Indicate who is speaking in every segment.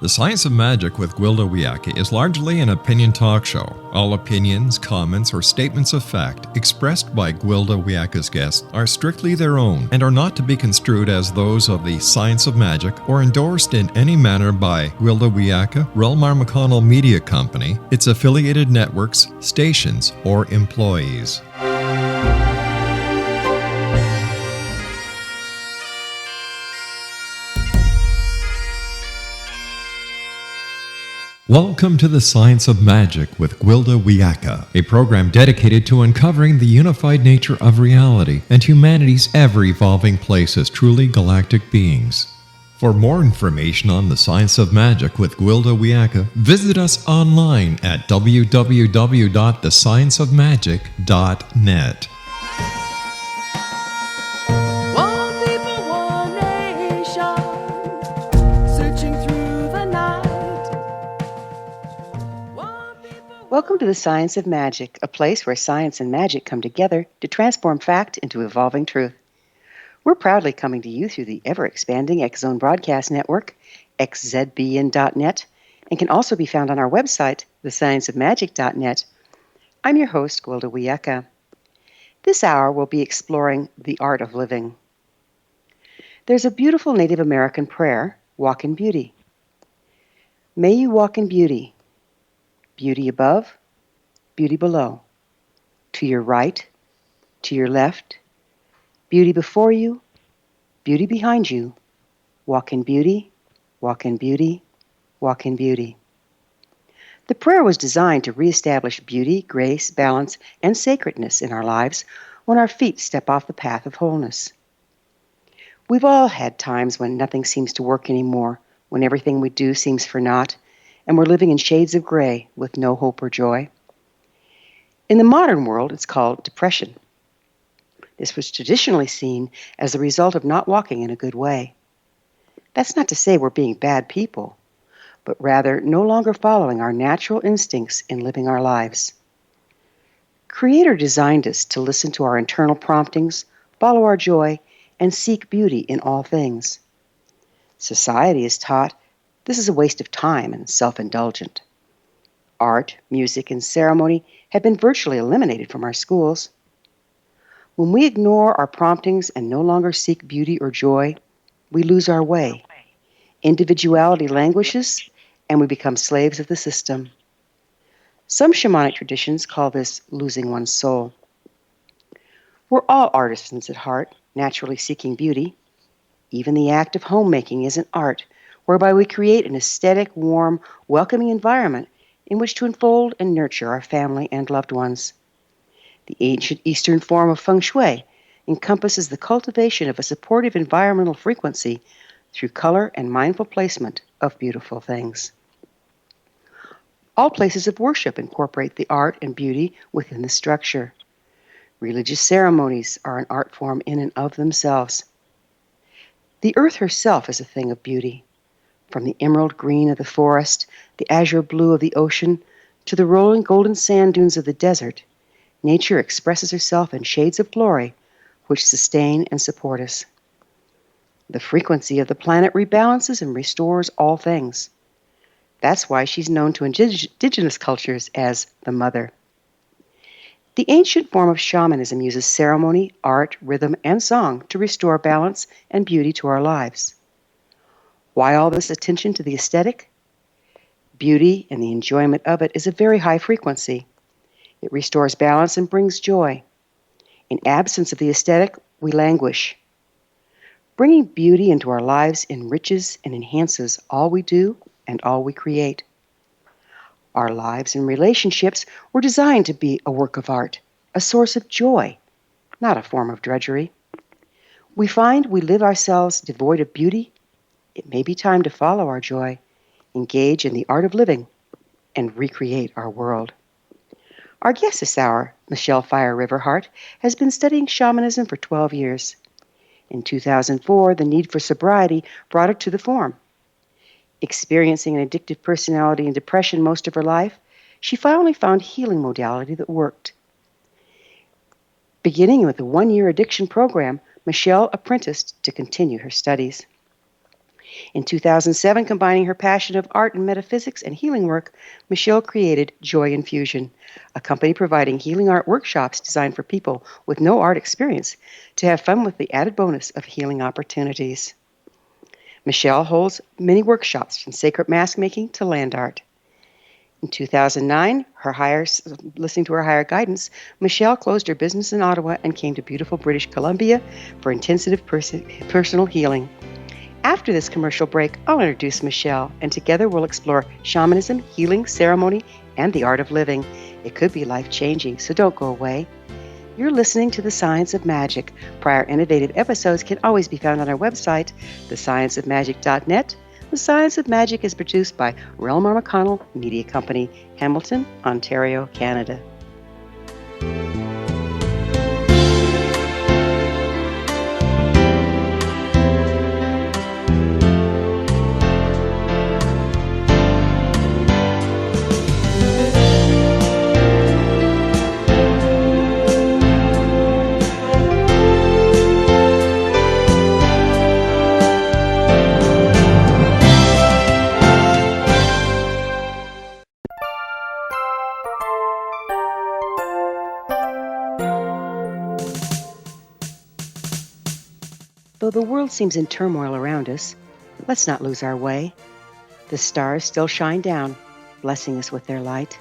Speaker 1: The Science of Magic with Gwilda Wiyaka is largely an opinion talk show. All opinions, comments, or statements of fact expressed by Gwilda Wiyaka's guests are strictly their own and are not to be construed as those of the Science of Magic or endorsed in any manner by Gwilda Wiyaka, rel-mar Media Company, its affiliated networks, stations, or employees. Welcome to the Science of Magic with Gwilda Wiyaka, a program dedicated to uncovering the unified nature of reality and humanity's ever-evolving place as truly galactic beings. For more information on the Science of Magic with Gwilda Wiyaka, visit us online at www.thescienceofmagic.net.
Speaker 2: Welcome to the Science of Magic, a place where science and magic come together to transform fact into evolving truth. We're proudly coming to you through the ever-expanding X-Zone Broadcast Network, xzbn.net, and can also be found on our website, thescienceofmagic.net. I'm your host, Gwilda Wiyaka. This hour we'll be exploring the art of living. There's a beautiful Native American prayer, Walk in Beauty. May you walk in beauty. Beauty above, beauty below, to your right, to your left, beauty before you, beauty behind you. Walk in beauty, walk in beauty, walk in beauty. The prayer was designed to reestablish beauty, grace, balance, and sacredness in our lives when our feet step off the path of wholeness. We've all had times when nothing seems to work anymore, when everything we do seems for naught, and we're living in shades of gray with no hope or joy. In the modern world, it's called depression. This was traditionally seen as the result of not walking in a good way. That's not to say we're being bad people, but rather no longer following our natural instincts in living our lives. Creator designed us to listen to our internal promptings, follow our joy, and seek beauty in all things. Society is taught this is a waste of time and self-indulgent. Art, music, and ceremony have been virtually eliminated from our schools. When we ignore our promptings and no longer seek beauty or joy, we lose our way. Individuality languishes, and we become slaves of the system. Some shamanic traditions call this losing one's soul. We're all artisans at heart, naturally seeking beauty. Even the act of homemaking is an art, whereby we create an aesthetic, warm, welcoming environment in which to enfold and nurture our family and loved ones. The ancient Eastern form of feng shui encompasses the cultivation of a supportive environmental frequency through color and mindful placement of beautiful things. All places of worship incorporate the art and beauty within the structure. Religious ceremonies are an art form in and of themselves. The earth herself is a thing of beauty. From the emerald green of the forest, the azure blue of the ocean, to the rolling golden sand dunes of the desert, nature expresses herself in shades of glory which sustain and support us. The frequency of the planet rebalances and restores all things. That's why she's known to indigenous cultures as the Mother. The ancient form of shamanism uses ceremony, art, rhythm, and song to restore balance and beauty to our lives. Why all this attention to the aesthetic? Beauty and the enjoyment of it is a very high frequency. It restores balance and brings joy. In absence of the aesthetic, we languish. Bringing beauty into our lives enriches and enhances all we do and all we create. Our lives and relationships were designed to be a work of art, a source of joy, not a form of drudgery. We find we live ourselves devoid of beauty. It may be time to follow our joy, engage in the art of living, and recreate our world. Our guest this hour, Michelle Fire Riverheart, has been studying shamanism for 12 years. In 2004, the need for sobriety brought her to the form. Experiencing an addictive personality and depression most of her life, she finally found healing modality that worked. Beginning with a one-year addiction program, Michelle apprenticed to continue her studies. In 2007, combining her passion of art and metaphysics and healing work, Michelle created Joy Infusion, a company providing healing art workshops designed for people with no art experience to have fun with the added bonus of healing opportunities. Michelle holds many workshops from sacred mask making to land art. In 2009, listening to her higher guidance, Michelle closed her business in Ottawa and came to beautiful British Columbia for intensive personal healing. After this commercial break, I'll introduce Michelle, and together we'll explore shamanism, healing, ceremony, and the art of living. It could be life-changing, so don't go away. You're listening to The Science of Magic. Prior innovative episodes can always be found on our website, thescienceofmagic.net. The Science of Magic is produced by rel-mar Media Company, Hamilton, Ontario, Canada. Though the world seems in turmoil around us, let's not lose our way. The stars still shine down, blessing us with their light.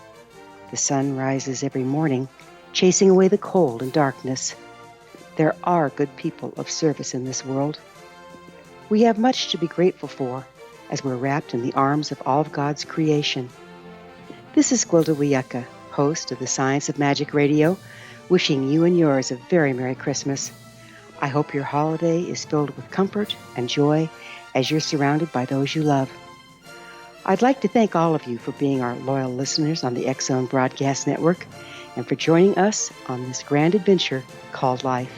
Speaker 2: The sun rises every morning, chasing away the cold and darkness. There are good people of service in this world. We have much to be grateful for as we're wrapped in the arms of all of God's creation. This is Gwilda Wiyaka, host of the Science of Magic Radio, wishing you and yours a very Merry Christmas. I hope your holiday is filled with comfort and joy as you're surrounded by those you love. I'd like to thank all of you for being our loyal listeners on the X-Zone Broadcast Network and for joining us on this grand adventure called life.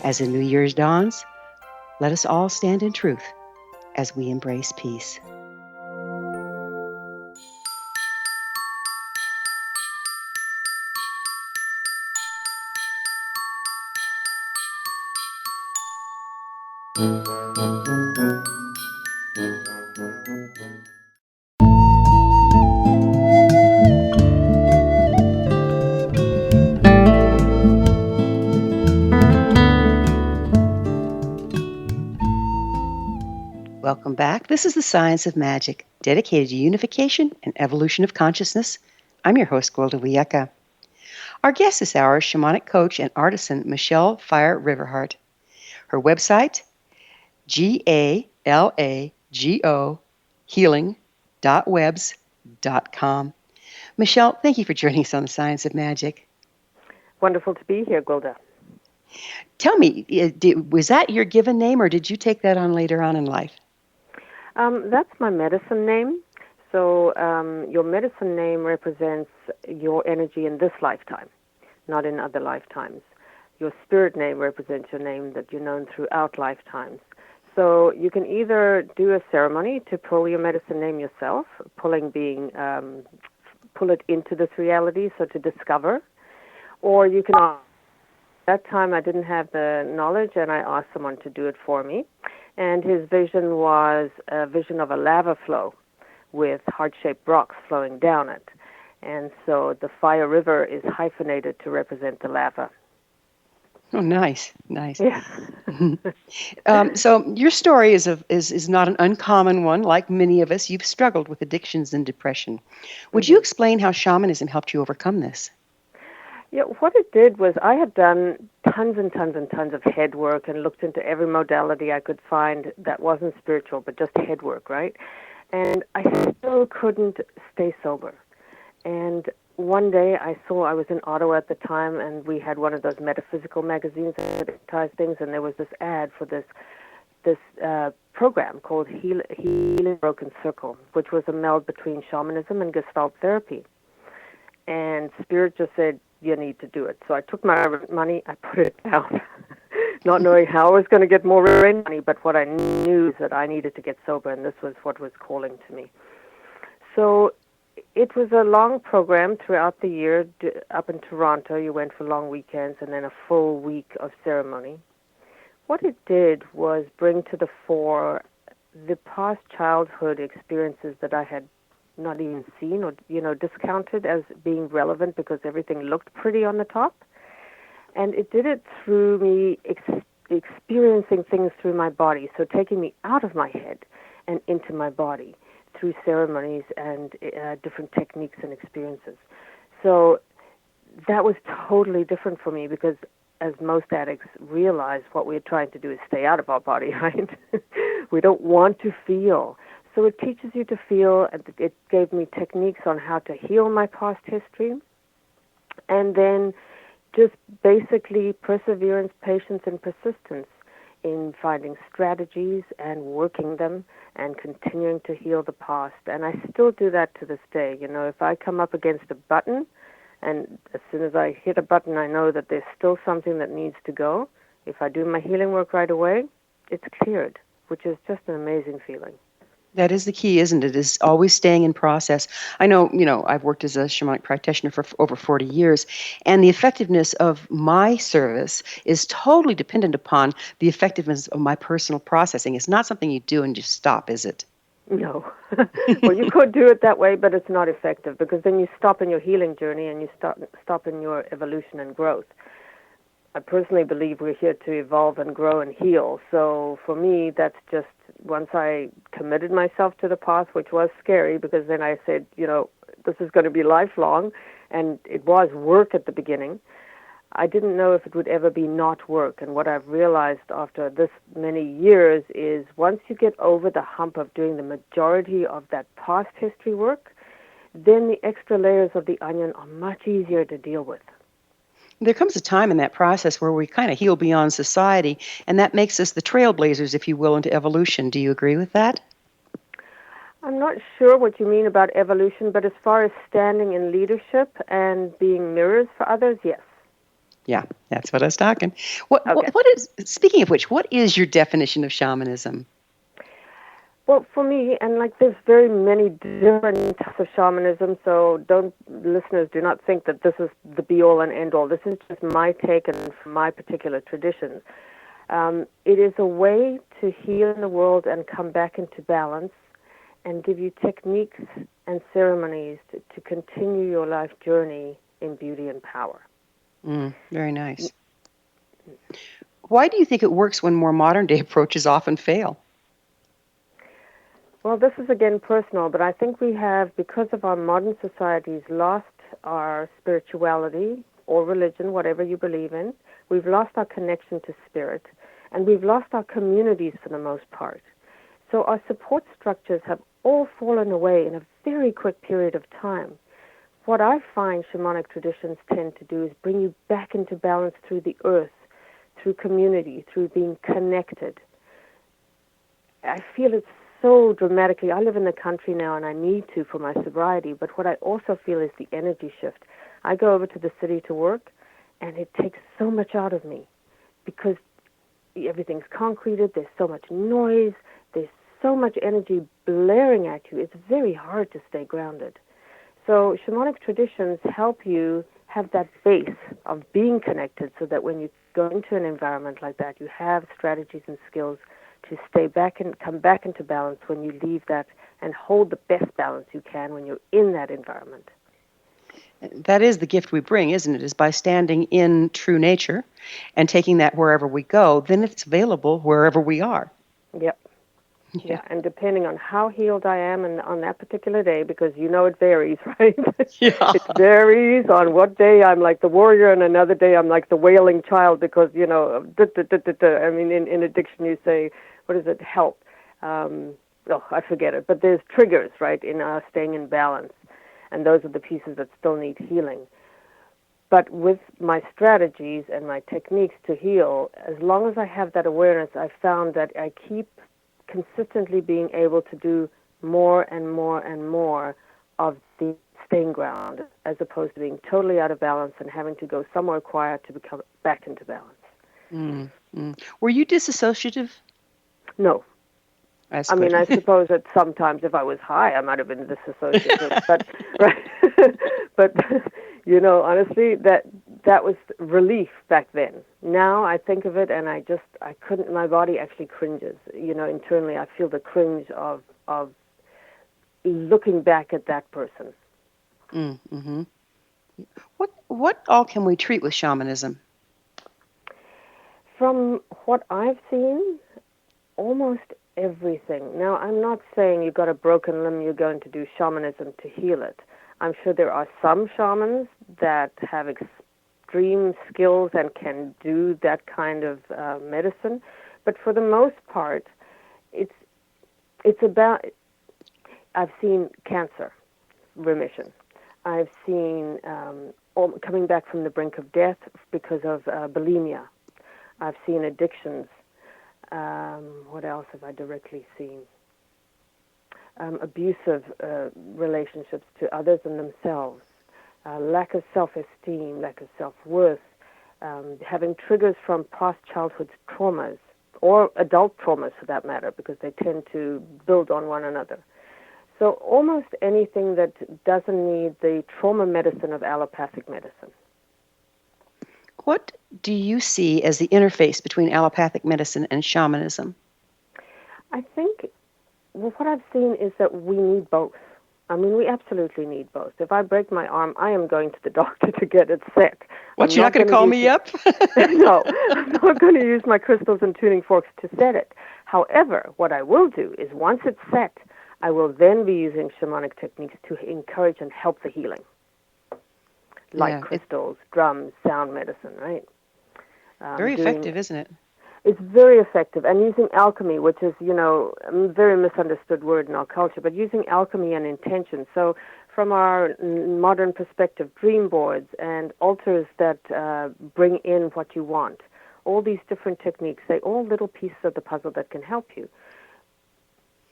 Speaker 2: As the New Year's dawns, let us all stand in truth as we embrace peace. Welcome back. This is The Science of Magic, dedicated to unification and evolution of consciousness. I'm your host, Gwilda Wiyaka. Our guest this hour is shamanic coach and artisan Michelle Fire Riverheart. Her website, GALAGO healing.webs.com. Michelle, thank you for joining us on The Science of Magic.
Speaker 3: Wonderful to be here, Gwilda.
Speaker 2: Tell me, was that your given name or did you take that on later on in life?
Speaker 3: That's my medicine name. So your medicine name represents your energy in this lifetime, not in other lifetimes. Your spirit name represents your name that you're known throughout lifetimes. So you can either do a ceremony to pull your medicine name yourself, pulling being pull it into this reality, so to discover, or you can. At that time, I didn't have the knowledge, and I asked someone to do it for me. And his vision was a vision of a lava flow with heart-shaped rocks flowing down it. And so the fire river is hyphenated to represent the lava.
Speaker 2: Oh, nice.
Speaker 3: Yeah.
Speaker 2: So your story is not an uncommon one. Like many of us, you've struggled with addictions and depression. Would you explain how shamanism helped you overcome this?
Speaker 3: Yeah, what it did was I had done tons and tons and tons of head work and looked into every modality I could find that wasn't spiritual, but just head work, right? And I still couldn't stay sober. And one day I was in Ottawa at the time, and we had one of those metaphysical magazines that advertised things, and there was this ad for this program called Healing Broken Circle, which was a meld between shamanism and Gestalt therapy. And Spirit just said, you need to do it. So I took my money, I put it down, not knowing how I was going to get more rent money, but what I knew is that I needed to get sober, and this was what was calling to me. So it was a long program throughout the year. Up in Toronto, you went for long weekends and then a full week of ceremony. What it did was bring to the fore the past childhood experiences that I had not even seen or, discounted as being relevant because everything looked pretty on the top. And it did it through me experiencing things through my body, so taking me out of my head and into my body through ceremonies and different techniques and experiences. So that was totally different for me because, as most addicts realize, what we're trying to do is stay out of our body, right? We don't want to feel. So it teaches you to feel. It gave me techniques on how to heal my past history. And then just basically perseverance, patience, and persistence in finding strategies and working them and continuing to heal the past. And I still do that to this day. If I come up against a button, and as soon as I hit a button, I know that there's still something that needs to go. If I do my healing work right away, it's cleared, which is just an amazing feeling.
Speaker 2: That is the key, isn't it? Is always staying in process. I know, I've worked as a shamanic practitioner for over 40 years, and the effectiveness of my service is totally dependent upon the effectiveness of my personal processing. It's not something you do and just stop, is it?
Speaker 3: No. Well, you could do it that way, but it's not effective because then you stop in your healing journey and you stop in your evolution and growth. I personally believe we're here to evolve and grow and heal. So for me, that's just once I committed myself to the path, which was scary because then I said, this is going to be lifelong, and it was work at the beginning. I didn't know if it would ever be not work, and what I've realized after this many years is once you get over the hump of doing the majority of that past history work, then the extra layers of the onion are much easier to deal with.
Speaker 2: There comes a time in that process where we kind of heal beyond society, and that makes us the trailblazers, if you will, into evolution. Do you agree with that?
Speaker 3: I'm not sure what you mean about evolution, but as far as standing in leadership and being mirrors for others, yes.
Speaker 2: Yeah, that's what I was talking. What is, speaking of which, what is your definition of shamanism?
Speaker 3: Well, for me, and there's very many different types of shamanism, so listeners do not think that this is the be-all and end-all. This is just my take and from my particular traditions. It is a way to heal the world and come back into balance and give you techniques and ceremonies to continue your life journey in beauty and power.
Speaker 2: Very nice. Why do you think it works when more modern-day approaches often fail?
Speaker 3: Well, this is again personal, but I think we have, because of our modern societies, lost our spirituality or religion, whatever you believe in. We've lost our connection to spirit, and we've lost our communities for the most part. So our support structures have all fallen away in a very quick period of time. What I find shamanic traditions tend to do is bring you back into balance through the earth, through community, through being connected. I feel it's so dramatically. I live in the country now, and I need to for my sobriety, but what I also feel is the energy shift. I go over to the city to work, and it takes so much out of me because everything's concreted, there's so much noise, there's so much energy blaring at you. It's very hard to stay grounded. So shamanic traditions help you have that base of being connected so that when you go into an environment like that, you have strategies and skills to stay back and come back into balance when you leave that and hold the best balance you can when you're in that environment.
Speaker 2: That is the gift we bring, isn't it? Is by standing in true nature and taking that wherever we go, then it's available wherever we are.
Speaker 3: Yep. Yeah, and depending on how healed I am and on that particular day, because it varies, right?
Speaker 2: Yeah.
Speaker 3: It varies on what day I'm like the warrior and another day I'm like the wailing child because, I mean, in addiction you say, what is it, help? I forget it. But there's triggers, right, in staying in balance. And those are the pieces that still need healing. But with my strategies and my techniques to heal, as long as I have that awareness, I found that I keep consistently being able to do more and more and more of the staying grounded as opposed to being totally out of balance and having to go somewhere quiet to become back into balance.
Speaker 2: Were you disassociative?
Speaker 3: No.
Speaker 2: That's
Speaker 3: I
Speaker 2: good.
Speaker 3: mean, I suppose that sometimes if I was high, I might have been disassociative, but right. But honestly, that was relief back then. Now I think of it and I couldn't, my body actually cringes. Internally I feel the cringe of looking back at that person.
Speaker 2: Mm-hmm. What all can we treat with shamanism?
Speaker 3: From what I've seen, almost everything. Now, I'm not saying you've got a broken limb, you're going to do shamanism to heal it. I'm sure there are some shamans that have extreme skills and can do that kind of medicine, but for the most part, it's about. I've seen cancer remission. I've seen coming back from the brink of death because of bulimia. I've seen addictions. What else have I directly seen? Abusive relationships to others and themselves, lack of self-esteem, lack of self-worth, having triggers from past childhood traumas, or adult traumas for that matter, because they tend to build on one another. So almost anything that doesn't need the trauma medicine of allopathic medicine.
Speaker 2: What do you see as the interface between allopathic medicine and shamanism?
Speaker 3: I think what I've seen is that we need both. I mean, we absolutely need both. If I break my arm, I am going to the doctor to get it set.
Speaker 2: What, you're not going to call me up?
Speaker 3: No, I'm not going to use my crystals and tuning forks to set it. However, what I will do is once it's set, I will then be using shamanic techniques to encourage and help the healing. Like crystals, drums, sound medicine, right?
Speaker 2: Very effective, isn't it?
Speaker 3: It's very effective. And using alchemy, which is, a very misunderstood word in our culture, but using alchemy and intention. So from our modern perspective, dream boards and altars that bring in what you want, all these different techniques, they're all little pieces of the puzzle that can help you.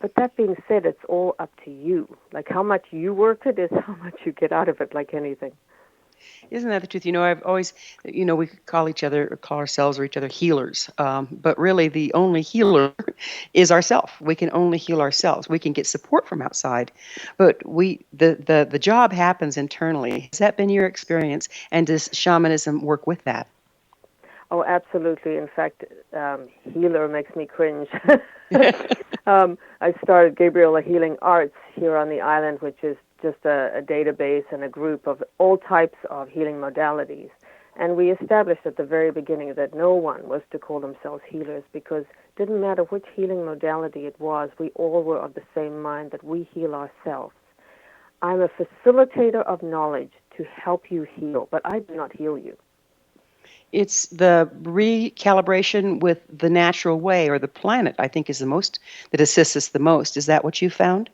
Speaker 3: But that being said, it's all up to you. Like how much you work it is how much you get out of it, like anything.
Speaker 2: Isn't that the truth? I've always, we call ourselves or each other healers. But really the only healer is ourself. We can only heal ourselves. We can get support from outside, but the job happens internally. Has that been your experience? And does shamanism work with that?
Speaker 3: Oh, absolutely. In fact, healer makes me cringe. I started Gabriela Healing Arts here on the island, which is just a database and a group of all types of healing modalities. And we established at the very beginning that no one was to call themselves healers because it didn't matter which healing modality it was, we all were of the same mind that we heal ourselves. I'm a facilitator of knowledge to help you heal, but I do not heal you.
Speaker 2: It's the recalibration with the natural way or the planet, I think, is the most, that assists us the most. Is that what you found?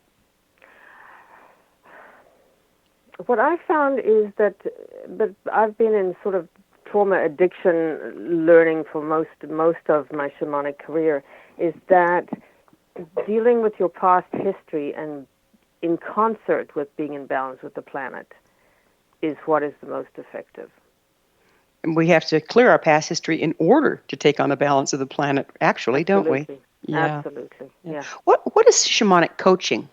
Speaker 3: What I found is that, but I've been in sort of trauma addiction learning for most of my shamanic career, is that dealing with your past history and in concert with being in balance with the planet is what is the most effective.
Speaker 2: We have to clear our past history in order to take on the balance of the planet, actually,
Speaker 3: Absolutely.
Speaker 2: Don't we? Yeah.
Speaker 3: Absolutely, yeah.
Speaker 2: What is shamanic coaching?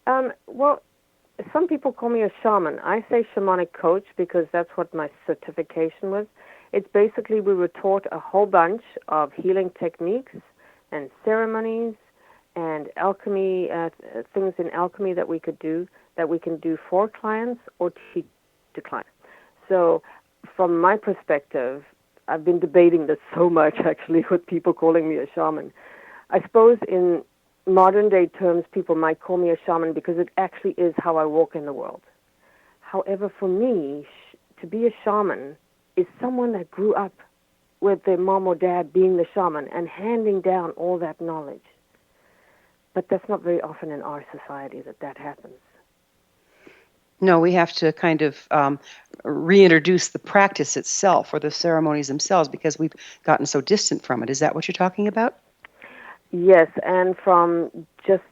Speaker 3: Well, some people call me a shaman. I say shamanic coach because that's what my certification was. It's basically we were taught a whole bunch of healing techniques and ceremonies and alchemy, things in alchemy that we can do for clients or teach to clients. So from my perspective, I've been debating this so much, actually, with people calling me a shaman. I suppose in modern-day terms, people might call me a shaman because it actually is how I walk in the world. However, for me, to be a shaman is someone that grew up with their mom or dad being the shaman and handing down all that knowledge. But that's not very often in our society that happens.
Speaker 2: No, we have to kind of reintroduce the practice itself or the ceremonies themselves because we've gotten so distant from it. Is that what you're talking about?
Speaker 3: Yes, and from just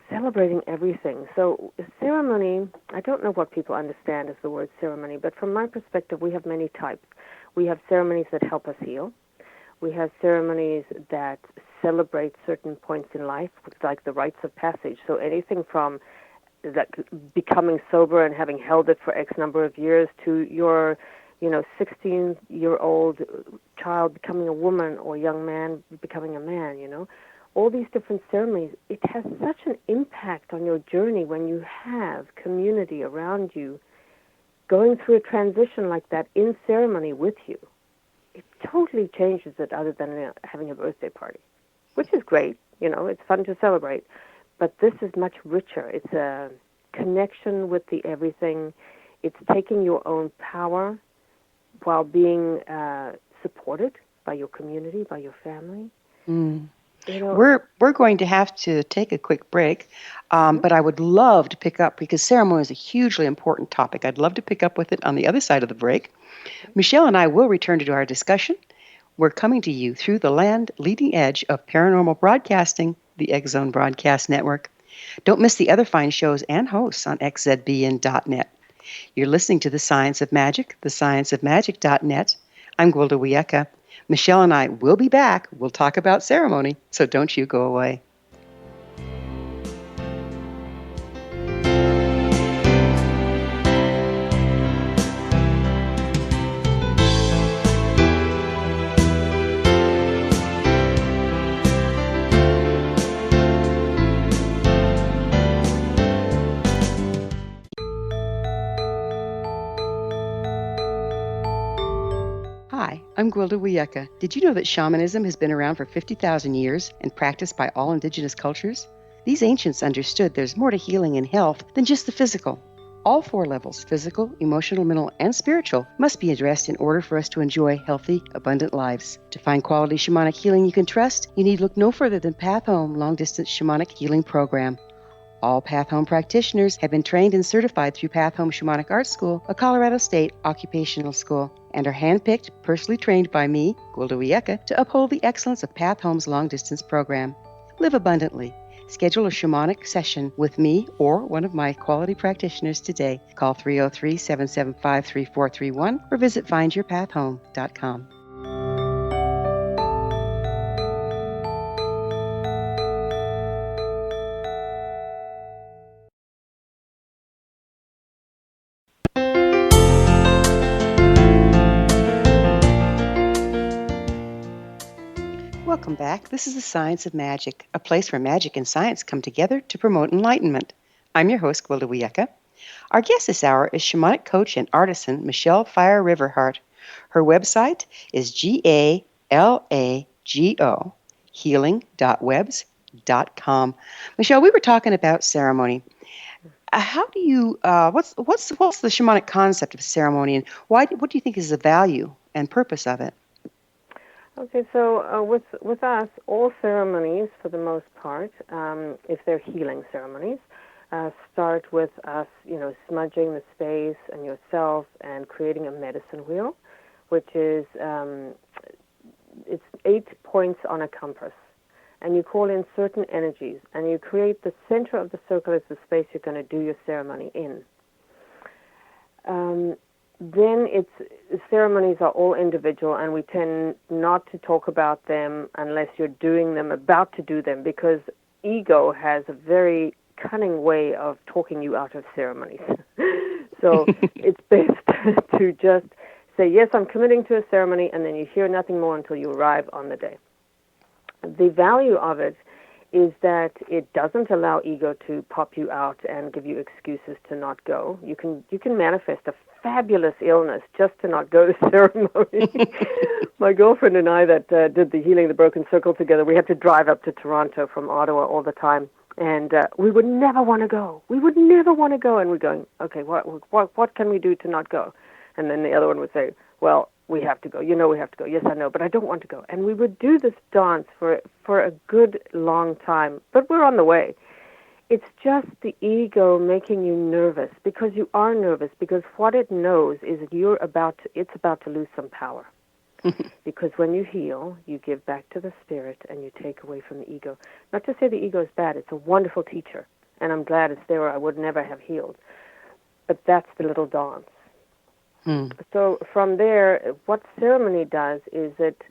Speaker 3: celebrating everything. So ceremony, I don't know what people understand as the word ceremony, but from my perspective, we have many types. We have ceremonies that help us heal. We have ceremonies that celebrate certain points in life, like the rites of passage. So anything from that becoming sober and having held it for X number of years to your 16-year-old child becoming a woman or young man becoming a man, all these different ceremonies, it has such an impact on your journey when you have community around you going through a transition like that in ceremony with you. It totally changes it other than having a birthday party, which is great. It's fun to celebrate. But this is much richer. It's a connection with the everything. It's taking your own power while being supported by your community, by your family.
Speaker 2: We're going to have to take a quick break, but I would love to pick up, because ceremony is a hugely important topic. I'd love to pick up with it on the other side of the break. Michelle and I will return to our discussion. We're coming to you through the land leading edge of paranormal broadcasting, the X Zone Broadcast Network. Don't miss the other fine shows and hosts on xzbn.net. You're listening to The Science of Magic, thescienceofmagic.net. I'm Gwilda Wiyaka. Michelle and I will be back. We'll talk about ceremony, so don't you go away. Hi, I'm Gwilda Wiyaka. Did you know that shamanism has been around for 50,000 years and practiced by all indigenous cultures? These ancients understood there's more to healing and health than just the physical. All 4 levels, physical, emotional, mental, and spiritual, must be addressed in order for us to enjoy healthy, abundant lives. To find quality shamanic healing you can trust, you need look no further than Path Home Long-Distance Shamanic Healing Program. All Path Home practitioners have been trained and certified through Path Home Shamanic Art School, a Colorado State occupational school, and are handpicked, personally trained by me, Gwilda Wiyaka, to uphold the excellence of Path Home's long-distance program. Live abundantly. Schedule a shamanic session with me or one of my quality practitioners today. Call 303-775-3431 or visit findyourpathhome.com. Welcome back. This is The Science of Magic, a place where magic and science come together to promote enlightenment. I'm your host, Gwilda Wiyaka. Our guest this hour is shamanic coach and artisan Michelle Fire Riverheart. Her website is GALAGO, healing.webs.com. Michelle, we were talking about ceremony. How do you? What's the shamanic concept of ceremony, and what do you think is the value and purpose of it?
Speaker 3: Okay, so with us, all ceremonies, for the most part, if they're healing ceremonies, start with us, smudging the space and yourself and creating a medicine wheel, which is it's 8 points on a compass, and you call in certain energies, and you create the center of the circle as the space you're going to do your ceremony in. Then ceremonies are all individual, and we tend not to talk about them unless you're about to do them, because ego has a very cunning way of talking you out of ceremonies. So it's best to just say, yes, I'm committing to a ceremony, and then you hear nothing more until you arrive on the day. The value of it is that it doesn't allow ego to pop you out and give you excuses to not go. You can manifest a fabulous illness just to not go to ceremony. My girlfriend and I that did the Healing the Broken Circle together, we had to drive up to Toronto from Ottawa all the time, and we would never want to go. We would never want to go, and we're going, okay, what can we do to not go? And then the other one would say, well, we have to go. We have to go. Yes, I know, but I don't want to go. And we would do this dance for a good long time, but we're on the way. It's just the ego making you nervous, because you are nervous, because what it knows is that it's about to lose some power. Because when you heal, you give back to the spirit and you take away from the ego. Not to say the ego is bad. It's a wonderful teacher, and I'm glad it's there, or I would never have healed. But that's the little dance. So from there, what ceremony does is it,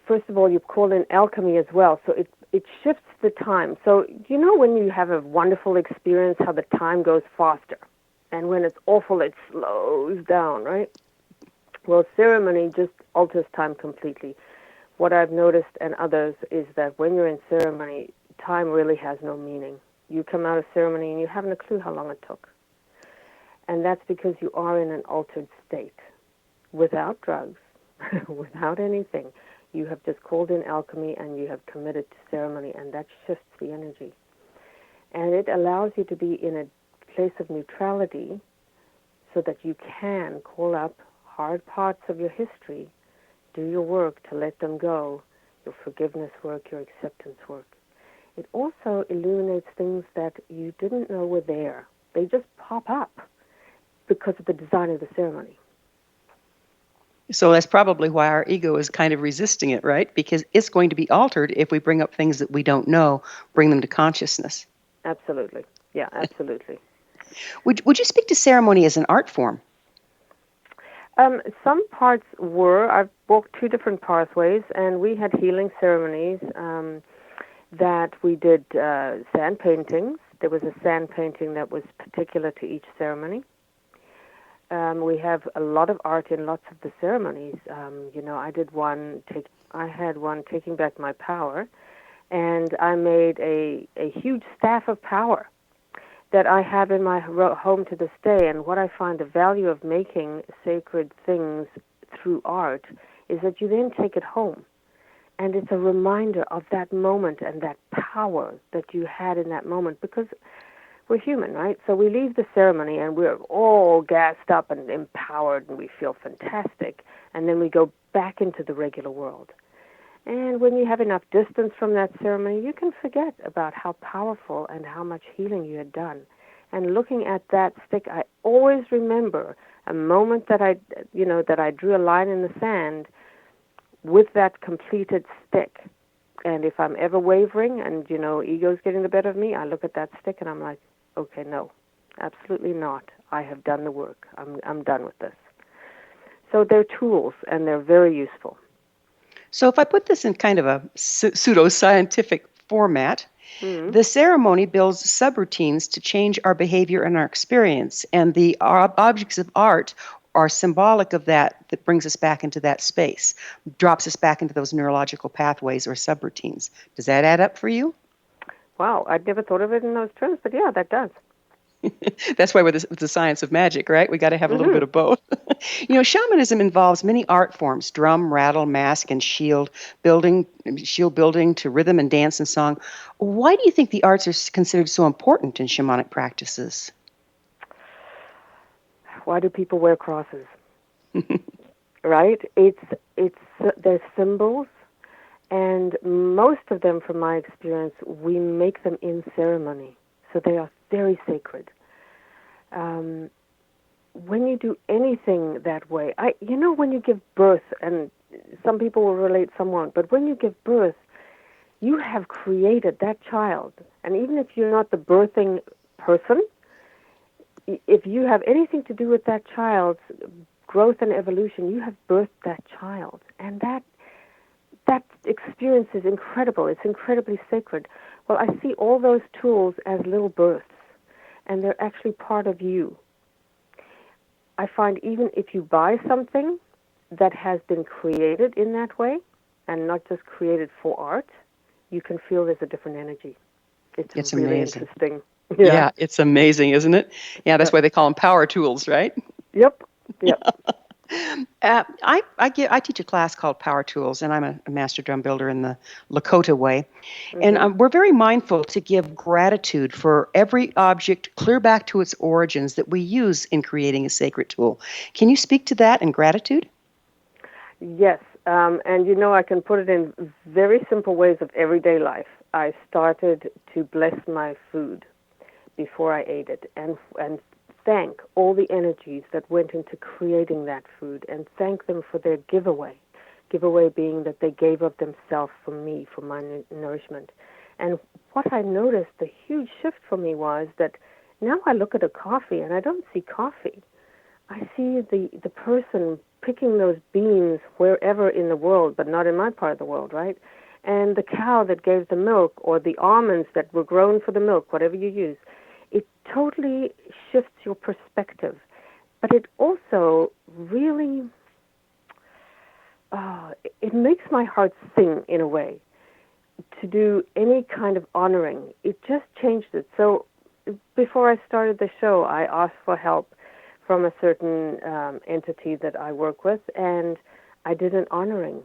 Speaker 3: first of all, you call in alchemy as well. So it shifts the time. So when you have a wonderful experience, how the time goes faster? And when it's awful, it slows down, right? Well, ceremony just alters time completely. What I've noticed and others is that when you're in ceremony, time really has no meaning. You come out of ceremony and you haven't a clue how long it took. And that's because you are in an altered state, without drugs, without anything. You have just called in alchemy and you have committed to ceremony, and that shifts the energy. And it allows you to be in a place of neutrality so that you can call up hard parts of your history, do your work to let them go, your forgiveness work, your acceptance work. It also illuminates things that you didn't know were there. They just pop up because of the design of the ceremony.
Speaker 2: So that's probably why our ego is kind of resisting it, right? Because it's going to be altered if we bring up things that we don't know, bring them to consciousness.
Speaker 3: Absolutely. Yeah, absolutely.
Speaker 2: Would you speak to ceremony as an art form?
Speaker 3: Some parts were. I've walked 2 different pathways, and we had healing ceremonies that we did sand paintings. There was a sand painting that was particular to each ceremony. We have a lot of art in lots of the ceremonies. I had one taking back my power, and I made a huge staff of power that I have in my home to this day. And what I find the value of making sacred things through art is that you then take it home. And it's a reminder of that moment and that power that you had in that moment, because we're human, right? So we leave the ceremony and we're all gassed up and empowered and we feel fantastic. And then we go back into the regular world. And when you have enough distance from that ceremony, you can forget about how powerful and how much healing you had done. And looking at that stick, I always remember a moment that I drew a line in the sand with that completed stick. And if I'm ever wavering and, ego's getting the better of me, I look at that stick and I'm like, okay, no, absolutely not. I have done the work. I'm done with this. So they're tools, and they're very useful.
Speaker 2: So if I put this in kind of a pseudo-scientific format, the ceremony builds subroutines to change our behavior and our experience, and the objects of art are symbolic of that brings us back into that space, drops us back into those neurological pathways or subroutines. Does that add up for you?
Speaker 3: Wow, I'd never thought of it in those terms, but yeah, that does.
Speaker 2: That's why with the science of magic, right? We got to have a little bit of both. Shamanism involves many art forms: drum, rattle, mask, and shield building to rhythm and dance and song. Why do you think the arts are considered so important in shamanic practices?
Speaker 3: Why do people wear crosses? Right? They're symbols, and most of them, from my experience, we make them in ceremony. So they are very sacred. When you do anything that way, when you give birth, and some people will relate, some won't, but when you give birth, you have created that child. And even if you're not the birthing person, if you have anything to do with that child's growth and evolution, you have birthed that child. And that experience is incredible. It's incredibly sacred. Well, I see all those tools as little births, and they're actually part of you. I find even if you buy something that has been created in that way, and not just created for art, you can feel there's a different energy. It's really
Speaker 2: amazing.
Speaker 3: Interesting.
Speaker 2: Yeah, it's amazing, isn't it? Yeah, that's why they call them power tools, right?
Speaker 3: Yep.
Speaker 2: I teach a class called Power Tools, and I'm a master drum builder in the Lakota way. And we're very mindful to give gratitude for every object clear back to its origins that we use in creating a sacred tool. Can you speak to that and gratitude?
Speaker 3: Yes, and I can put it in very simple ways of everyday life. I started to bless my food before I ate it, and thank all the energies that went into creating that food, and thank them for their giveaway. Giveaway being that they gave of themselves for me, for my nourishment. And what I noticed, the huge shift for me was that now I look at a coffee and I don't see coffee. I see the person picking those beans wherever in the world, but not in my part of the world, right? And the cow that gave the milk, or the almonds that were grown for the milk, whatever you use. It totally shifts your perspective. But it also really, it makes my heart sing in a way to do any kind of honoring. It just changed it. So before I started the show, I asked for help from a certain entity that I work with, and I did an honoring.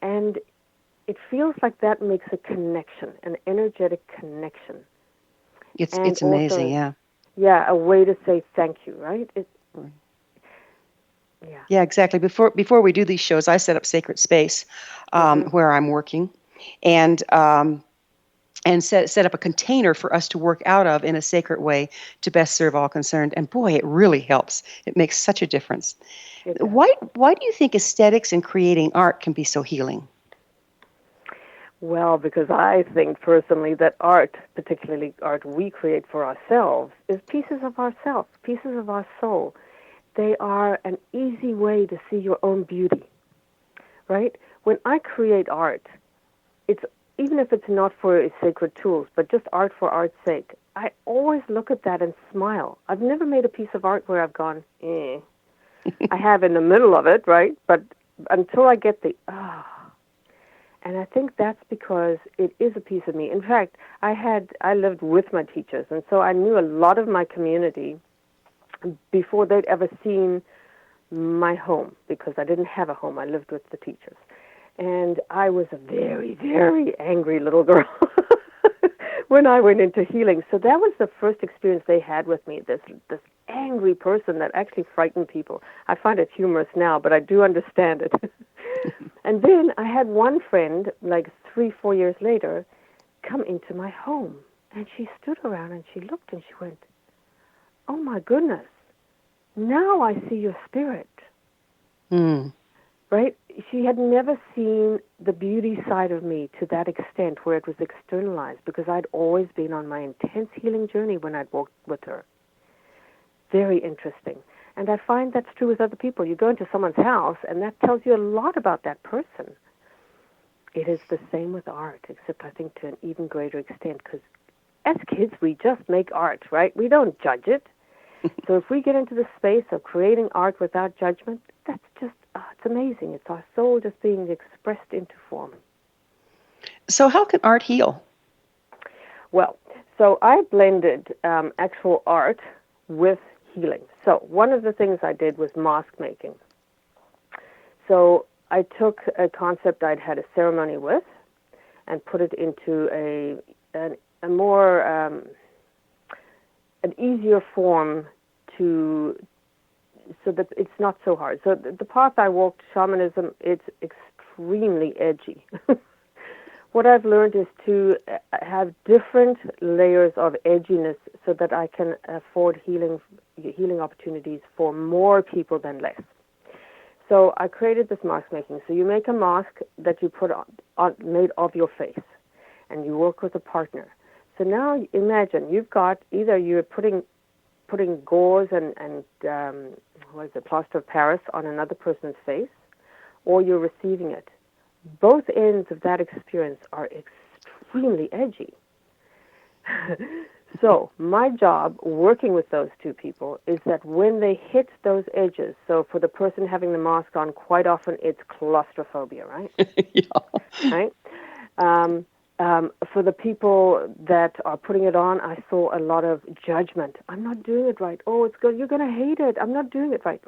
Speaker 3: And it feels like that makes a connection, an energetic connection.
Speaker 2: It's amazing, yeah.
Speaker 3: Yeah, a way to say thank you, right?
Speaker 2: Yeah, exactly. Before we do these shows, I set up sacred space where I'm working, and set up a container for us to work out of in a sacred way to best serve all concerned. And boy, it really helps. It makes such a difference. Why do you think aesthetics and creating art can be so healing?
Speaker 3: Well, because I think personally that art, particularly art we create for ourselves, is pieces of ourselves, pieces of our soul. They are an easy way to see your own beauty, right? When I create art, it's even if it's not for sacred tools, but just art for art's sake, I always look at that and smile. I've never made a piece of art where I've gone, eh. I have in the middle of it, right? But until I get the, And I think that's because it is a piece of me. In fact, I lived with my teachers, and so I knew a lot of my community before they'd ever seen my home, because I didn't have a home. I lived with the teachers. And I was a very, very angry little girl when I went into healing. So that was the first experience they had with me, this angry person that actually frightened people. I find it humorous now, but I do understand it. And then I had one friend, like 3-4 years later, come into my home. And she stood around and she looked and she went, oh my goodness, now I see your spirit. Right? She had never seen the beauty side of me to that extent where it was externalized, because I'd always been on my intense healing journey when I'd walked with her. Very interesting. And I find that's true with other people. You go into someone's house, and that tells you a lot about that person. It is the same with art, except I think to an even greater extent, because as kids, we just make art, right? We don't judge it. So if we get into the space of creating art without judgment, that's just, it's amazing. It's our soul just being expressed into form.
Speaker 2: So how can art heal?
Speaker 3: Well, so I blended actual art with healing. So one of the things I did was mask making. So I took a concept I'd had a ceremony with and put it into a more, an easier form so that it's not so hard. So the path I walked, shamanism, it's extremely edgy. What I've learned is to have different layers of edginess so that I can afford healing opportunities for more people than less. So I created this mask making. So you make a mask that you put on made of your face, and you work with a partner. So now imagine you've got either you're putting gauze and plaster of Paris on another person's face, or you're receiving it. Both ends of that experience are extremely edgy. So my job working with those two people is that when they hit those edges, so for the person having the mask on, quite often it's claustrophobia, right?
Speaker 2: Yeah.
Speaker 3: Right? For the people that are putting it on, I saw a lot of judgment. I'm not doing it right. Oh, it's good. You're going to hate it. I'm not doing it right.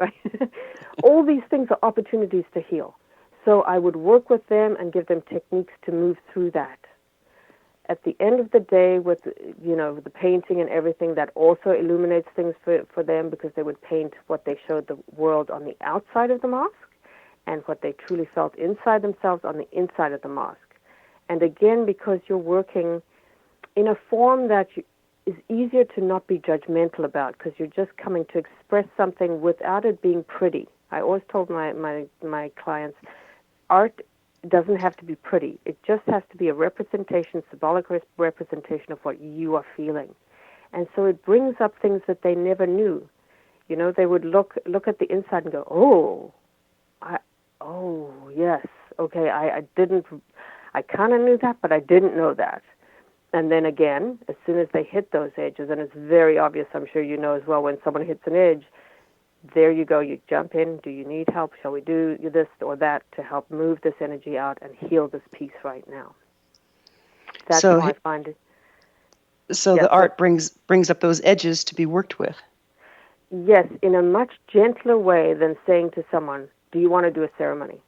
Speaker 3: All these things are opportunities to heal. So I would work with them and give them techniques to move through that. At the end of the day, with the painting and everything, that also illuminates things for them, because they would paint what they showed the world on the outside of the mask and what they truly felt inside themselves on the inside of the mask. And again, because you're working in a form that is easier to not be judgmental about, because you're just coming to express something without it being pretty. I always told my clients, art doesn't have to be pretty. It just has to be a representation, symbolic representation of what you are feeling. And so it brings up things that they never knew. They would look at the inside and go, oh, yes, okay, I kind of knew that, but I didn't know that. And then again, as soon as they hit those edges, and it's very obvious, I'm sure you know as well, when someone hits an edge, there you go, you jump in. Do you need help? Shall we do this or that to help move this energy out and heal this piece right now? That's how I find it.
Speaker 2: So the art brings up those edges to be worked with.
Speaker 3: Yes, in a much gentler way than saying to someone, do you want to do a ceremony?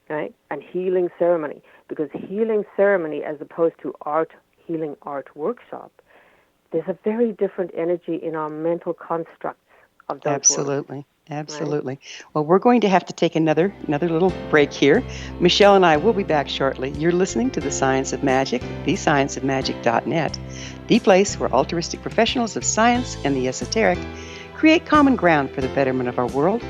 Speaker 3: Right? And healing ceremony. Because healing ceremony, as opposed to healing art workshop, there's a very different energy in our mental constructs of those
Speaker 2: Absolutely.
Speaker 3: words.
Speaker 2: Absolutely. Right? Well, we're going to have to take another little break here. Michelle and I will be back shortly. You're listening to The Science of Magic, thescienceofmagic.net, the place where altruistic professionals of science and the esoteric create common ground for the betterment of our world.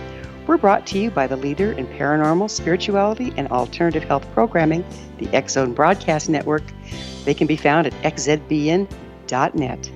Speaker 2: We're brought to you by the leader in paranormal, spirituality, and alternative health programming, the X Zone Broadcast Network. They can be found at xzbn.net.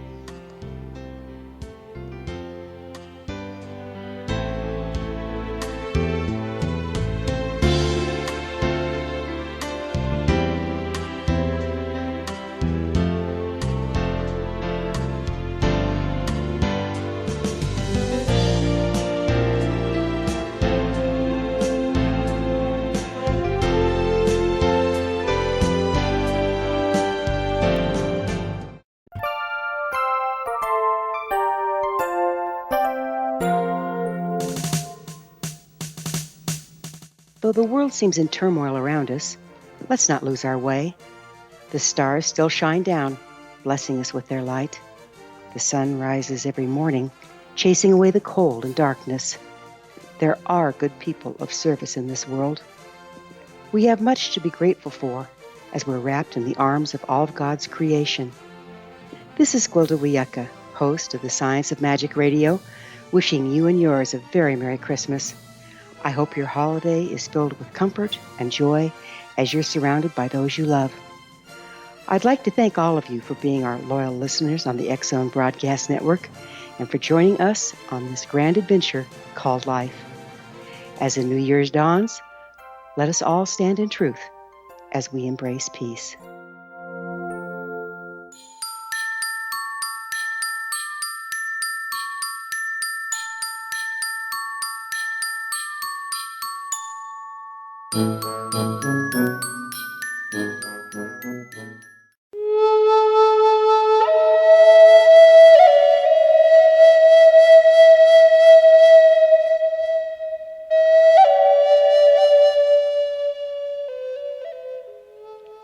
Speaker 2: Though the world seems in turmoil around us, let's not lose our way. The stars still shine down, blessing us with their light. The sun rises every morning, chasing away the cold and darkness. There are good people of service in this world. We have much to be grateful for as we're wrapped in the arms of all of God's creation. This is Gwilda Wiyaka, host of the Science of Magic Radio, wishing you and yours a very Merry Christmas. I hope your holiday is filled with comfort and joy as you're surrounded by those you love. I'd like to thank all of you for being our loyal listeners on the X Zone Broadcast Network and for joining us on this grand adventure called life. As the New Year's dawns, let us all stand in truth as we embrace peace.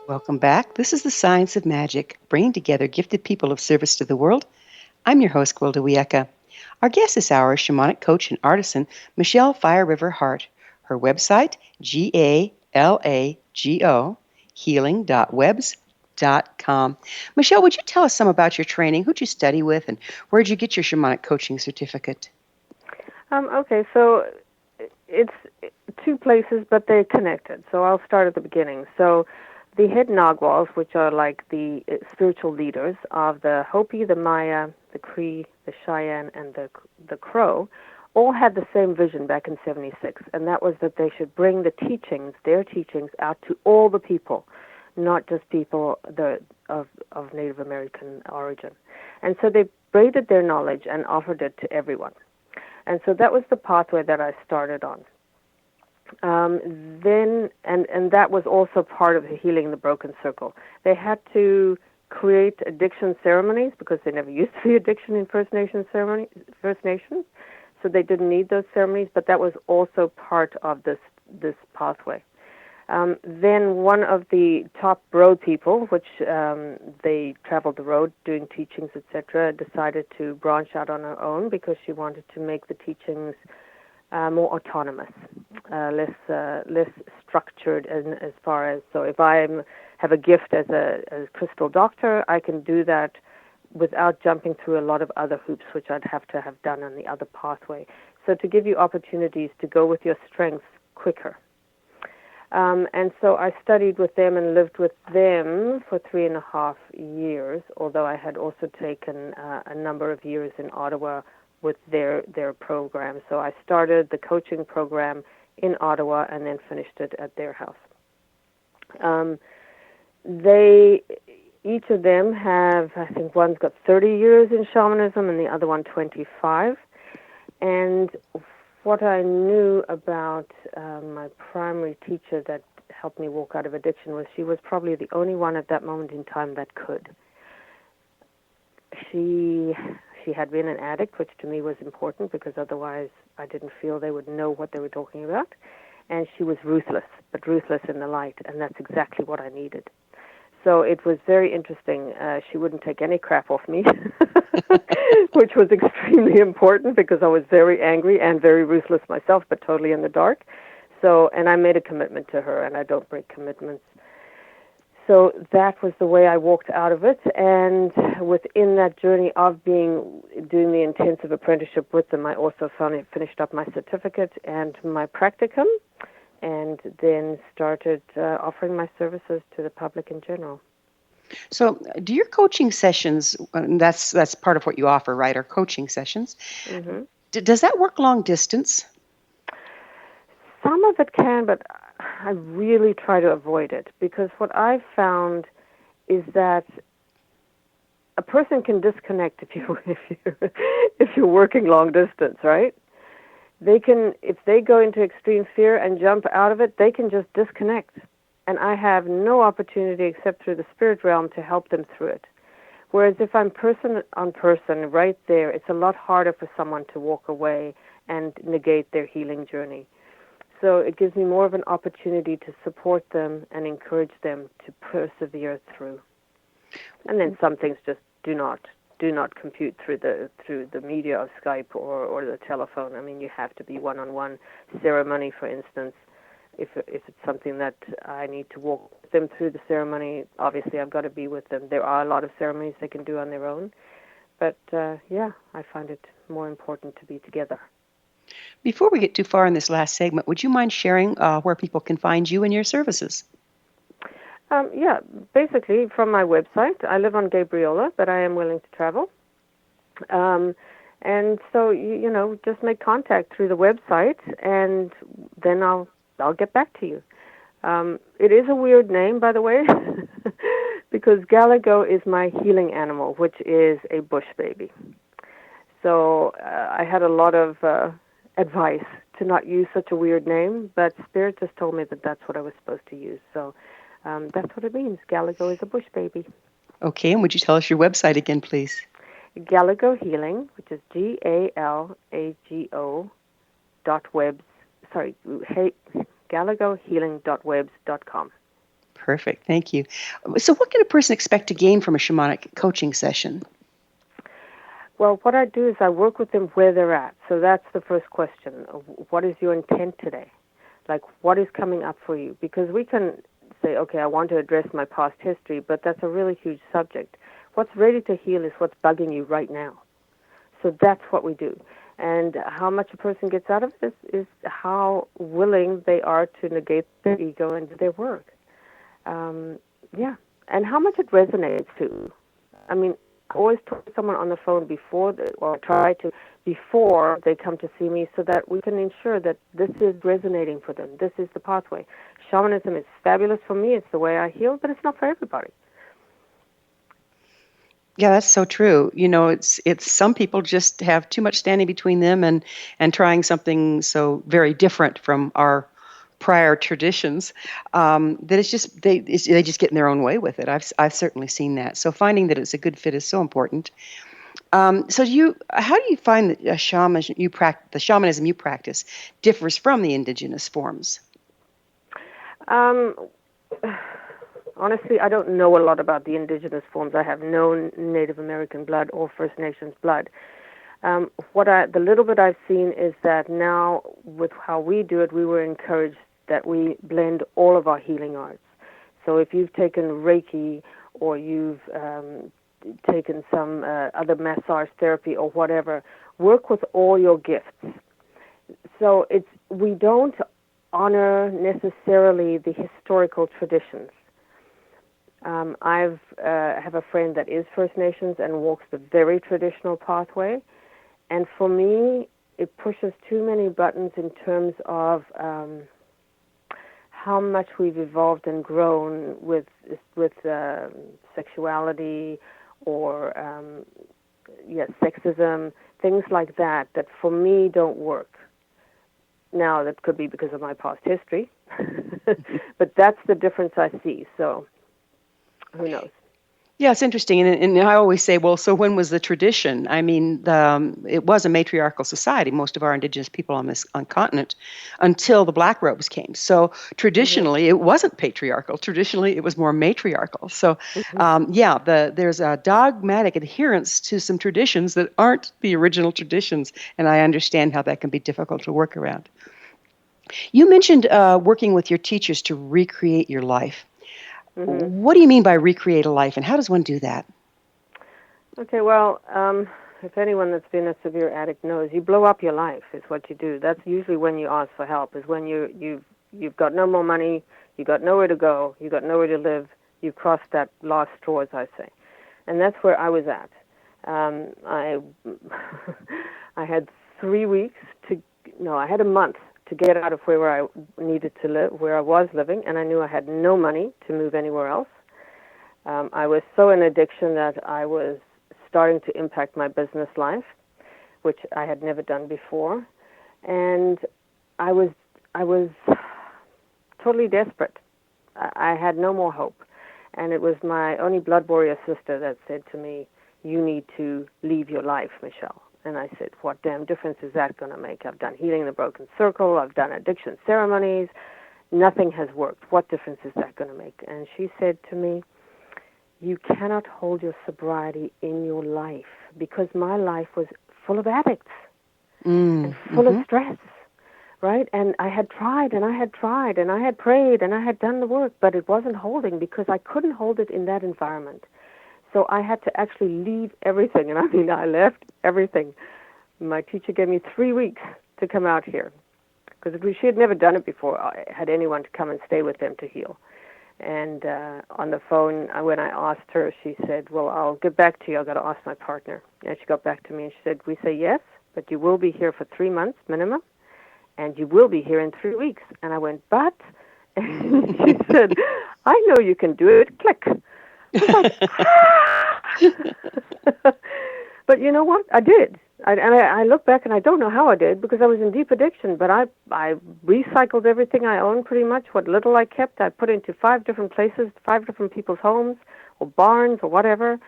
Speaker 2: Welcome back. This is the Science of Magic, bringing together gifted people of service to the world. I'm your host, Gwilda Wiyaka. Our guest this hour is shamanic coach and artisan Michelle Fire River Hart. Her website, GALAGO, healing.webs.com. Michelle, would you tell us some about your training? Who'd you study with, and where'd you get your shamanic coaching certificate?
Speaker 3: Okay, so it's two places, but they're connected. So I'll start at the beginning. So the head Nagwals, which are like the spiritual leaders of the Hopi, the Maya, the Cree, the Cheyenne, and the Crow, all had the same vision back in '76, and that was that they should bring the teachings, their teachings, out to all the people, not just people of Native American origin. And so they braided their knowledge and offered it to everyone. And so that was the pathway that I started on. Then that was also part of the Healing the Broken Circle. They had to create addiction ceremonies because they never used to be addiction in First Nations, so they didn't need those ceremonies, but that was also part of this pathway. Then one of the top road people, which they traveled the road doing teachings, etc., decided to branch out on her own because she wanted to make the teachings more autonomous, less structured as far as, so if I have a gift as a crystal doctor, I can do that without jumping through a lot of other hoops, which I'd have to have done on the other pathway. So to give you opportunities to go with your strengths quicker. And so I studied with them and lived with them for 3.5 years, although I had also taken a number of years in Ottawa with their program. So I started the coaching program in Ottawa and then finished it at their house. each of them have, I think one's got 30 years in shamanism and the other one 25. And what I knew about my primary teacher that helped me walk out of addiction was she was probably the only one at that moment in time that could. She had been an addict, which to me was important because otherwise I didn't feel they would know what they were talking about. And she was ruthless, but ruthless in the light, and that's exactly what I needed. So it was very interesting. She wouldn't take any crap off me, which was extremely important because I was very angry and very ruthless myself, but totally in the dark. So, and I made a commitment to her, and I don't break commitments. So that was the way I walked out of it. And within that journey of doing the intensive apprenticeship with them, I also finished up my certificate and my practicum, and then started offering my services to the public in general.
Speaker 2: So do your coaching sessions, that's part of what you offer, right, are coaching sessions.
Speaker 3: Mm-hmm.
Speaker 2: Does that work long distance?
Speaker 3: Some of it can, but I really try to avoid it because what I've found is that a person can disconnect if you're working long distance, right? They can, if they go into extreme fear and jump out of it, they can just disconnect. And I have no opportunity except through the spirit realm to help them through it. Whereas if I'm person on person right there, it's a lot harder for someone to walk away and negate their healing journey. So it gives me more of an opportunity to support them and encourage them to persevere through. And then some things just do not compute through the media of Skype or the telephone. I mean, you have to be one-on-one. Ceremony, for instance, if it's something that I need to walk them through the ceremony, obviously I've got to be with them. There are a lot of ceremonies they can do on their own. But, I find it more important to be together.
Speaker 2: Before we get too far in this last segment, would you mind sharing where people can find you and your services?
Speaker 3: Basically from my website. I live on Gabriola, but I am willing to travel. And so, just make contact through the website, and then I'll get back to you. It is a weird name, by the way, because Galago is my healing animal, which is a bush baby. So I had a lot of advice to not use such a weird name, but Spirit just told me that that's what I was supposed to use. So that's what it means. Galago is a bush baby.
Speaker 2: Okay, and would you tell us your website again, please?
Speaker 3: Galago Healing, which is galagohealing.webs.com.
Speaker 2: Perfect, thank you. So what can a person expect to gain from a shamanic coaching session?
Speaker 3: Well, what I do is I work with them where they're at. So that's the first question. What is your intent today? Like, what is coming up for you? Because we can say, okay, I want to address my past history, but that's a really huge subject. What's ready to heal is what's bugging you right now. So that's what we do. And how much a person gets out of this is how willing they are to negate their ego and do their work. And how much it resonates too. I mean, I always talk to someone on the phone before they come to see me so that we can ensure that this is resonating for them. This is the pathway. Shamanism is fabulous for me. It's the way I heal, but it's not for everybody.
Speaker 2: Yeah, that's so true. It's some people just have too much standing between them and trying something so very different from our prior traditions that it's just they just get in their own way with it. I've certainly seen that. So finding that it's a good fit is so important. How do you find that the shamanism you practice differs from the indigenous forms?
Speaker 3: Honestly, I don't know a lot about the indigenous forms. I have no Native American blood or First Nations blood. The little bit I've seen is that now with how we do it, we were encouraged that we blend all of our healing arts. So if you've taken Reiki or you've taken some other massage therapy or whatever, work with all your gifts. So we don't honor necessarily the historical traditions. I have a friend that is First Nations and walks the very traditional pathway. And for me, it pushes too many buttons in terms of how much we've evolved and grown with sexuality or sexism, things like that for me don't work. Now, that could be because of my past history, but that's the difference I see, so who knows?
Speaker 2: Yeah, it's interesting. And I always say, well, so when was the tradition? I mean, it was a matriarchal society, most of our indigenous people on this continent, until the black robes came. So traditionally, it wasn't patriarchal. Traditionally, it was more matriarchal. So, there's a dogmatic adherence to some traditions that aren't the original traditions. And I understand how that can be difficult to work around. You mentioned working with your teachers to recreate your life. What do you mean by recreate a life, and how does one do that?
Speaker 3: Okay, well, if anyone that's been a severe addict knows, you blow up your life is what you do. That's usually when you ask for help, is when you've got no more money, you've got nowhere to go, you've got nowhere to live, you've crossed that last straw, as I say. And that's where I was at. I had 3 weeks I had a month to get out of where I needed to live, where I was living, and I knew I had no money to move anywhere else. I was so in addiction that I was starting to impact my business life, which I had never done before, and I was totally desperate. I had no more hope, and it was my only blood warrior sister that said to me, "You need to leave your life, Michelle." And I said, what damn difference is that going to make? I've done Healing the Broken Circle. I've done addiction ceremonies. Nothing has worked. What difference is that going to make? And she said to me, you cannot hold your sobriety in your life, because my life was full of addicts and full of stress, right? And I had tried and I had tried and I had prayed and I had done the work, but it wasn't holding because I couldn't hold it in that environment. So I had to actually leave everything, and I mean, I left everything. My teacher gave me 3 weeks to come out here, because she had never done it before, had anyone to come and stay with them to heal. And on the phone, when I asked her, she said, well, I'll get back to you. I've got to ask my partner. And she got back to me and she said, we say yes, but you will be here for 3 months minimum, and you will be here in 3 weeks. And I went, but? And she said, I know you can do it. Click. But you know what? I did. I look back and I don't know how I did, because I was in deep addiction, but I recycled everything I owned pretty much. What little I kept, I put into 5 different places, 5 different people's homes or barns or whatever.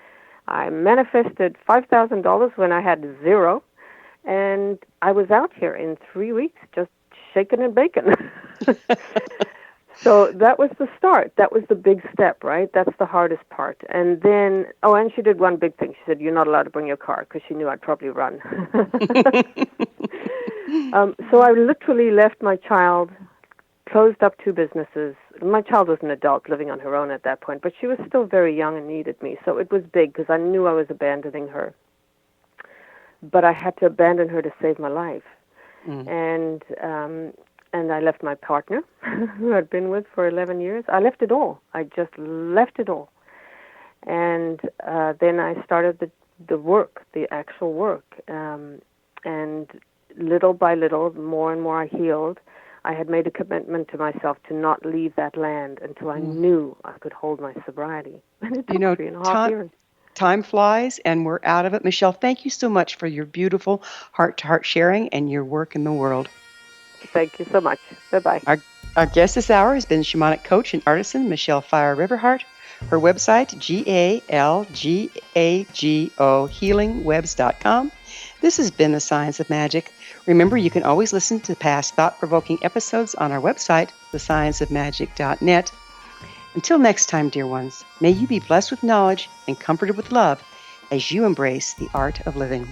Speaker 3: I manifested $5,000 when I had 0, and I was out here in 3 weeks just shaking and baking. So that was the start. That was the big step, right? That's the hardest part. And then, and she did one big thing. She said, you're not allowed to bring your car, because she knew I'd probably run. So I literally left my child, closed up 2 businesses. My child was an adult living on her own at that point, but she was still very young and needed me. So it was big, because I knew I was abandoning her. But I had to abandon her to save my life. And I left my partner, who I'd been with for 11 years. I left it all. I just left it all. And then I started the work, the actual work. And little by little, more and more I healed. I had made a commitment to myself to not leave that land until I knew I could hold my sobriety. And it took 3.5 years.
Speaker 2: Time flies, and we're out of it. Michelle, thank you so much for your beautiful heart-to-heart sharing and your work in the world.
Speaker 3: Thank you so much. Bye-bye.
Speaker 2: Our guest this hour has been shamanic coach and artisan Michelle Fire Riverheart. Her website, GALGAGO, healingwebs.com. This has been The Science of Magic. Remember, you can always listen to past thought-provoking episodes on our website, thescienceofmagic.net. Until next time, dear ones, may you be blessed with knowledge and comforted with love as you embrace the art of living.